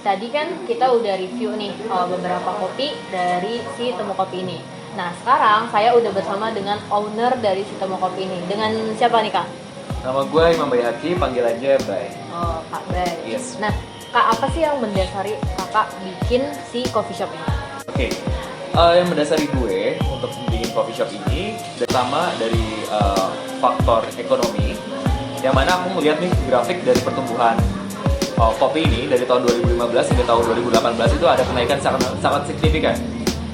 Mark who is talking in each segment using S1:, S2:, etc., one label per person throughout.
S1: tadi kan kita udah review nih beberapa kopi dari si Temu Kopi ini. Nah, sekarang saya udah bersama dengan owner dari si Temu Kopi ini. Dengan siapa nih, Kak?
S2: Nama gue Imam Bayhaqi, panggil aja Bay.
S1: Oh, Kak Bay.
S2: Yes.
S1: Nah, Kak, apa sih yang mendasari Kakak bikin si coffee shop ini?
S2: Oke. Yang mendasari gue untuk bikin coffee shop ini pertama dari faktor ekonomi, yang mana aku melihat nih grafik dari pertumbuhan kopi ini dari tahun 2015 hingga tahun 2018 itu ada kenaikan sangat signifikan.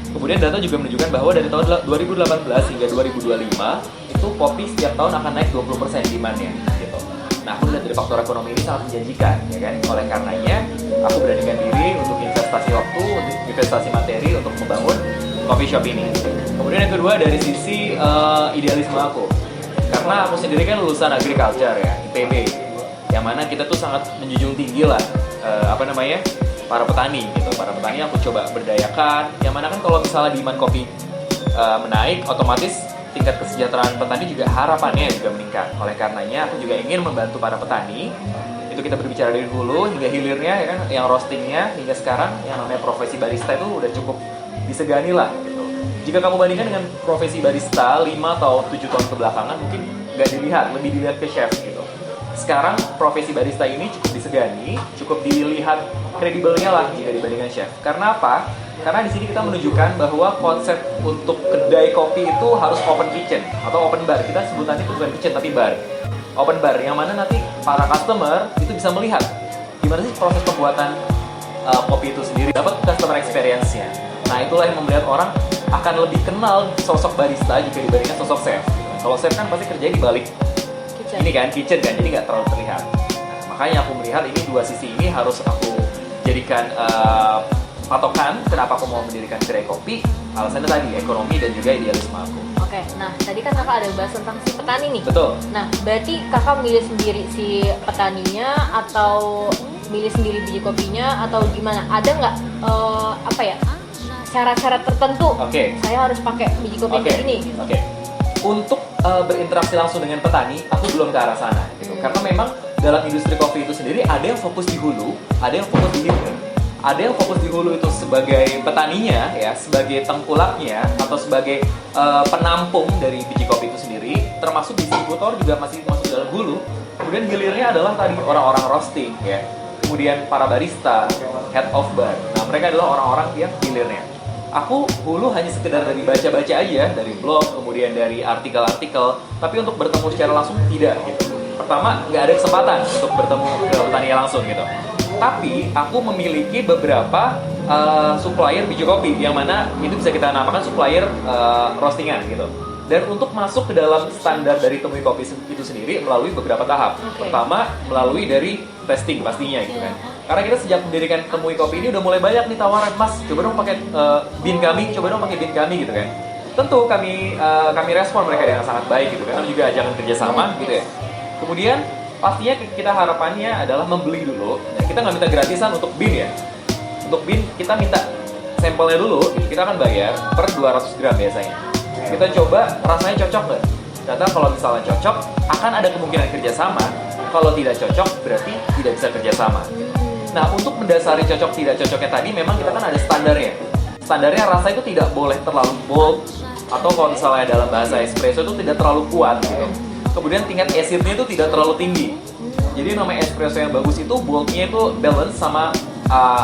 S2: Kemudian data juga menunjukkan bahwa dari tahun 2018 hingga 2025 itu kopi setiap tahun akan naik 20% demand-nya gitu. Nah, aku lihat dari faktor ekonomi ini sangat menjanjikan, ya kan? Oleh karenanya, aku beranikan diri untuk investasi waktu, untuk investasi materi untuk membangun coffee shop ini. Kemudian yang kedua dari sisi idealisme aku. Karena aku sendiri kan lulusan agriculture ya, IPB. Yang mana kita tuh sangat menjunjung tinggi lah para petani gitu. Para petani aku coba berdayakan. Yang mana kan kalau misalnya demand kopi menaik, otomatis tingkat kesejahteraan petani juga harapannya juga meningkat. Oleh karenanya aku juga ingin membantu para petani. Itu kita berbicara dari hulu hingga hilirnya, ya kan, yang roastingnya hingga sekarang yang namanya profesi barista itu udah cukup disegani lah gitu. Jika kamu bandingkan dengan profesi barista 5 atau 7 tahun kebelakangan mungkin nggak dilihat, lebih dilihat ke chef gitu. Sekarang profesi barista ini cukup disegani, cukup dilihat kredibelnya lah jika dibandingkan chef. Karena apa? Karena di sini kita menunjukkan bahwa konsep untuk kedai kopi itu harus open kitchen atau open bar. Kita sebutannya itu bukan kitchen tapi bar. Open bar yang mana nanti para customer itu bisa melihat gimana sih proses pembuatan kopi itu sendiri, dapat customer experience-nya. Nah, itulah yang membuat orang akan lebih kenal sosok barista jika dibandingkan sosok chef. Kalau chef kan pasti kerjanya di balik ini kan, kitchen kan, jadi nggak terlalu terlihat. Nah, makanya aku melihat ini dua sisi ini harus aku jadikan patokan kenapa aku mau mendirikan kedai kopi. Alasannya tadi ekonomi dan juga idealisme aku.
S1: Oke, nah tadi kan kakak ada bahas tentang si petani nih.
S2: Betul.
S1: Nah, berarti kakak milih sendiri si petaninya atau milih sendiri biji kopinya atau gimana? Ada nggak syarat-syarat tertentu?
S2: Oke.
S1: Saya harus pakai biji kopi kayak gini.
S2: Oke. Untuk berinteraksi langsung dengan petani, aku belum ke arah sana. Gitu. Karena memang dalam industri kopi itu sendiri ada yang fokus di hulu, ada yang fokus di hilir. Ada yang fokus di hulu itu sebagai petaninya, ya, sebagai tengkulaknya atau sebagai penampung dari biji kopi itu sendiri, termasuk distributor juga masih masuk dalam hulu. Kemudian hilirnya adalah tadi orang-orang roasting, ya. Kemudian para barista, head of bar. Nah, mereka adalah orang-orang yang hilirnya. Aku hulu hanya sekedar dari baca-baca aja, dari blog, kemudian dari artikel-artikel, tapi untuk bertemu secara langsung tidak gitu. Pertama, nggak ada kesempatan untuk bertemu ke petani langsung gitu. Tapi aku memiliki beberapa supplier biji kopi yang mana itu bisa kita namakan supplier roastingan gitu. Dan untuk masuk ke dalam standar dari Temui Kopi itu sendiri melalui beberapa tahap.
S1: Okay.
S2: Pertama, melalui dari testing pastinya gitu kan. Karena kita sejak mendirikan Temui Kopi ini udah mulai banyak nih tawaran, Mas, coba dong pakai bin kami, gitu kan. Tentu kami respon mereka dengan sangat baik gitu kan. Juga ajakan kerjasama gitu ya. Kemudian pastinya kita harapannya adalah membeli dulu. Nah, kita nggak minta gratisan untuk bin ya. Untuk bin kita minta sampelnya dulu. Kita akan bayar per 200 gram biasanya. Kita coba rasanya cocok nggak? Ternyata kalau misalnya cocok, akan ada kemungkinan kerjasama. Kalau tidak cocok, berarti tidak bisa kerjasama. Nah, untuk mendasari cocok tidak cocoknya tadi, memang kita kan ada standarnya. Standarnya rasa itu tidak boleh terlalu bold, atau kalau misalnya dalam bahasa espresso itu tidak terlalu kuat gitu. Kemudian tingkat acidnya itu tidak terlalu tinggi. Jadi namanya espresso yang bagus itu boldnya itu balance sama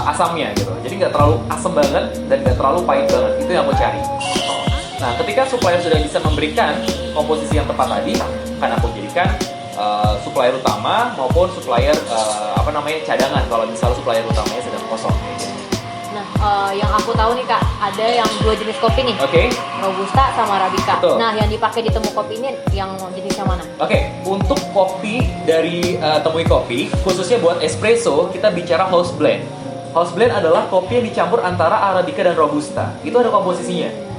S2: asamnya gitu. Jadi nggak terlalu asam banget dan nggak terlalu pahit banget. Itu yang aku cari. Nah, ketika supplier sudah bisa memberikan komposisi yang tepat tadi, akan aku jadikan supplier utama maupun supplier cadangan kalau misalnya supplier utamanya sedang kosong.
S1: Nah, yang aku tahu nih Kak, ada yang 2 jenis kopi nih.
S2: Oke.
S1: Robusta sama Arabica.
S2: Betul.
S1: Nah, yang dipakai di Temu Kopi ini yang jenisnya mana?
S2: Oke, untuk kopi dari Temui Kopi, khususnya buat espresso, kita bicara house blend. House blend adalah kopi yang dicampur antara Arabica dan Robusta. Itu ada komposisinya.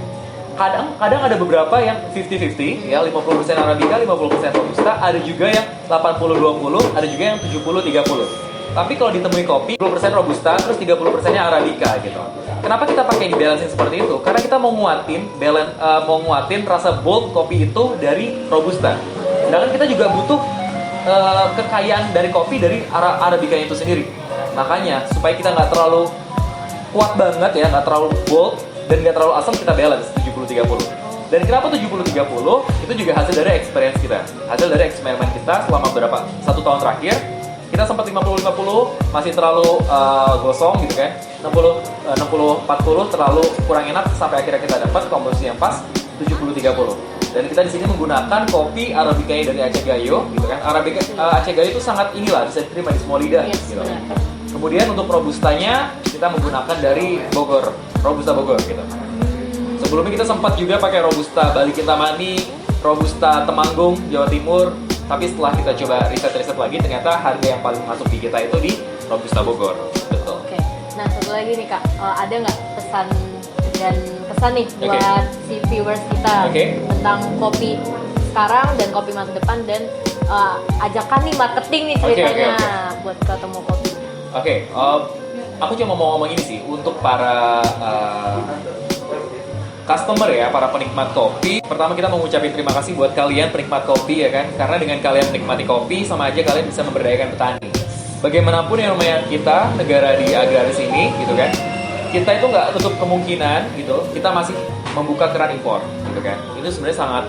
S2: Kadang ada beberapa yang 50-50, ya, 50% Arabica, 50% Robusta, ada juga yang 80-20, ada juga yang 70-30. Tapi kalau ditemui kopi, 20% Robusta, terus 30%-nya Arabica gitu. Kenapa kita pakai di balancing seperti itu? Karena kita mau nguatin rasa bold kopi itu dari Robusta. Sedangkan kita juga butuh kekayaan dari kopi dari Arabica itu sendiri. Makanya supaya kita nggak terlalu kuat banget ya, nggak terlalu bold dan nggak terlalu asam, kita balance 70-30. Dan kenapa 70-30? Itu juga hasil dari experience kita, hasil dari eksperimen kita selama 1 tahun terakhir. Kita sempat 50-50, masih terlalu gosong gitu kan. 60-40 terlalu kurang enak, sampai akhirnya kita dapat komposisi yang pas 70-30. Dan kita di sini menggunakan kopi Arabica dari Aceh Gayo gitu kan. Aceh Gayo itu sangat bisa diterima di semua lidah gitu. Kemudian untuk robustanya kita menggunakan dari Bogor, Robusta Bogor gitu. Sebelumnya kita sempat juga pakai Robusta Bali Kintamani, Robusta Temanggung, Jawa Timur. Tapi setelah kita coba riset-riset lagi, ternyata harga yang paling masuk di kita itu di Robusta Bogor. Betul.
S1: Oke. Nah, satu lagi nih Kak, ada nggak pesan dan kesan nih buat si viewers kita tentang kopi sekarang dan kopi masa depan, dan ajakan nih marketing nih ceritanya buat ketemu kopi.
S2: Aku cuma mau ngomong ini sih untuk para customer ya, para penikmat kopi. Pertama kita mau ngucapin terima kasih buat kalian penikmat kopi ya kan, karena dengan kalian menikmati kopi sama aja kalian bisa memberdayakan petani. Bagaimanapun yang namanya kita negara di agraris ini gitu kan, kita itu nggak tutup kemungkinan gitu, kita masih membuka keran impor gitu kan. Itu sebenarnya sangat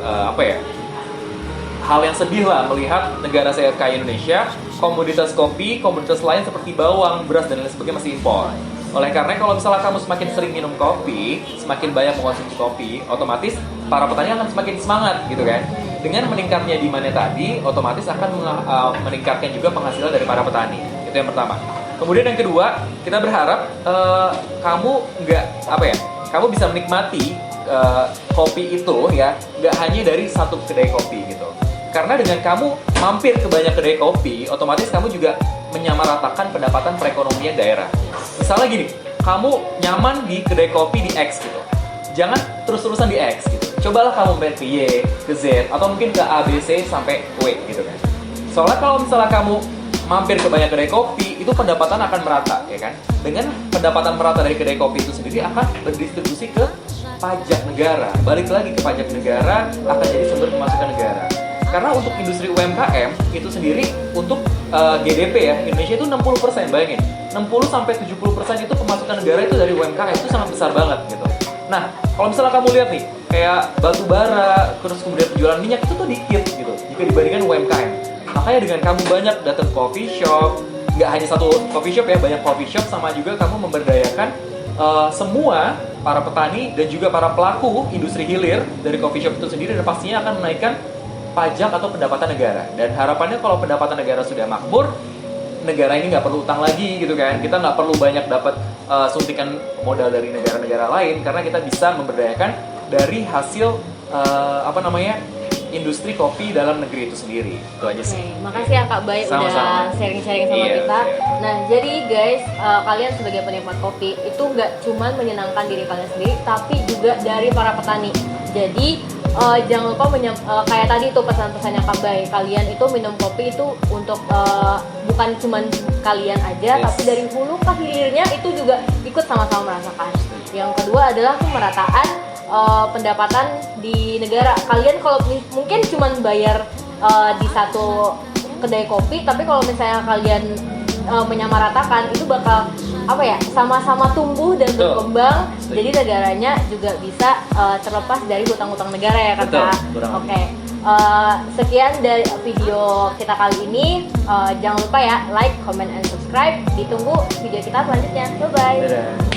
S2: hal yang sedih lah melihat negara saya kaya Indonesia, komoditas kopi, komoditas lain seperti bawang, beras dan lain sebagainya masih impor. Oleh karena kalau misalnya kamu semakin sering minum kopi, semakin banyak mengkonsumsi kopi, otomatis para petani akan semakin semangat gitu kan. Dengan meningkatnya demand-nya tadi, otomatis akan meningkatkan juga penghasilan dari para petani. Itu yang pertama. Kemudian yang kedua, kita berharap kamu kamu bisa menikmati kopi itu ya, nggak hanya dari satu kedai kopi gitu. Karena dengan kamu mampir ke banyak kedai kopi, otomatis kamu juga menyamaratakan pendapatan perekonomian daerah. Misalnya gini, kamu nyaman di kedai kopi di X gitu, jangan terus-terusan di X gitu. Cobalah kamu main ke Y, ke Z, atau mungkin ke A, B, C, sampai W gitu kan. Soalnya kalau misalnya kamu mampir ke banyak kedai kopi, itu pendapatan akan merata ya kan. Dengan pendapatan merata dari kedai kopi itu sendiri akan berdistribusi ke pajak negara. Balik lagi ke pajak negara, akan jadi sumber pemasukan negara. Karena untuk industri UMKM itu sendiri untuk GDP ya, Indonesia itu 60%, bayangin. 60-70% itu pemasukan negara itu dari UMKM, itu sangat besar banget gitu. Nah, kalau misalnya kamu lihat nih, kayak batu bara, terus kemudian penjualan minyak itu tuh dikit gitu, jika dibandingkan UMKM. Makanya dengan kamu banyak datang coffee shop, nggak hanya satu coffee shop ya, banyak coffee shop, sama juga kamu memberdayakan semua para petani dan juga para pelaku industri hilir dari coffee shop itu sendiri, dan pastinya akan menaikkan pajak atau pendapatan negara. Dan harapannya kalau pendapatan negara sudah makmur, negara ini nggak perlu utang lagi gitu kan. Kita nggak perlu banyak dapat suntikan modal dari negara-negara lain, karena kita bisa memberdayakan dari hasil industri kopi dalam negeri itu sendiri. Itu aja sih.
S1: Makasih ya Kak Bay udah sharing-sharing sama kita. Nah, jadi guys, kalian sebagai penikmat kopi itu nggak cuma menyenangkan diri kalian sendiri, tapi juga dari para petani. Jadi jangan lupa kayak tadi itu pesan-pesannya Kak Bay, kalian itu minum kopi itu untuk bukan cuma kalian aja, tapi dari hulu ke hilirnya itu juga ikut sama-sama merasakan. Yang kedua adalah pemerataan pendapatan di negara. Kalian kalau mungkin cuma bayar di satu kedai kopi, tapi kalau misalnya kalian menyamaratakan, itu bakal sama-sama tumbuh dan berkembang. Jadi negaranya juga bisa terlepas dari hutang-hutang negara ya Kak. Oke. Sekian dari video kita kali ini. Jangan lupa ya like, comment, and subscribe. Ditunggu video kita selanjutnya. Bye bye.